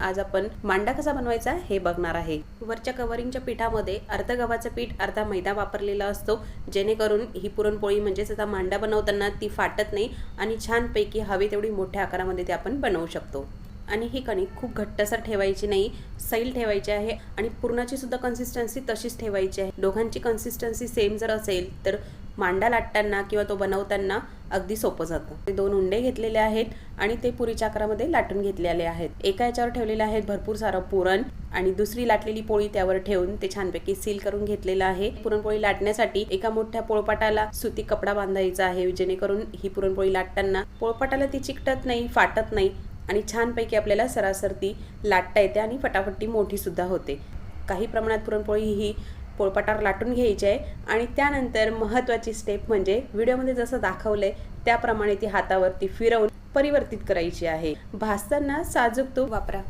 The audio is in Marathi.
आज आपण मांडा कसा बनवायचा हे बघणार आहे। वरच्या कवरिंगच्या पिठामध्ये अर्धा गव्हाचं पीठ अर्धा मैदा वापरलेला असतो, जेणेकरून ही पुरणपोळी म्हणजेच आता मांडा बनवताना ती फाटत नाही आणि छानपैकी हवे तेवढी मोठ्या आकारामध्ये ते आपण बनवू शकतो। आणि ही कणिक खूप घट्टसर ठेवायची नाही, सैल ठेवायची आहे आणि पुरणाची सुद्धा कन्सिस्टन्सी तशीच ठेवायची आहे। दोघांची कन्सिस्टन्सी सेम जर असेल तर मांडा लाटताना किंवा तो बनवताना अगदी सोपं जातं। ते 2 उंडे घेतलेले आहेत आणि ते पुरीच्या आकारामध्ये लाटून घेतलेले आहेत। एका याच्यावर ठेवलेले आहेत भरपूर सारं पुरण आणि दुसरी लाटलेली पोळी त्यावर ठेवून ते छानपैकी सील करून घेतलेलं आहे। पुरणपोळी लाटण्यासाठी एका मोठ्या पोळपाटाला सुती कपडा बांधायचा आहे, जेणेकरून ही पुरणपोळी लाटताना पोळपाटाला ती चिकटत नाही, फाटत नाही आणि छानपैकी आपल्याला सरासर ती लाटता येते आणि फटाफट मोठी सुद्धा होते। काही प्रमाणात पुरणपोळी ही पोळपाटावर लाटून घ्यायची आहे आणि त्यानंतर महत्त्वाची स्टेप म्हणजे व्हिडिओमध्ये जसं दाखवलंय त्याप्रमाणे ती हातावरती फिरवून परिवर्तित करायची आहे। भाजताना साजूक तूप वापरा।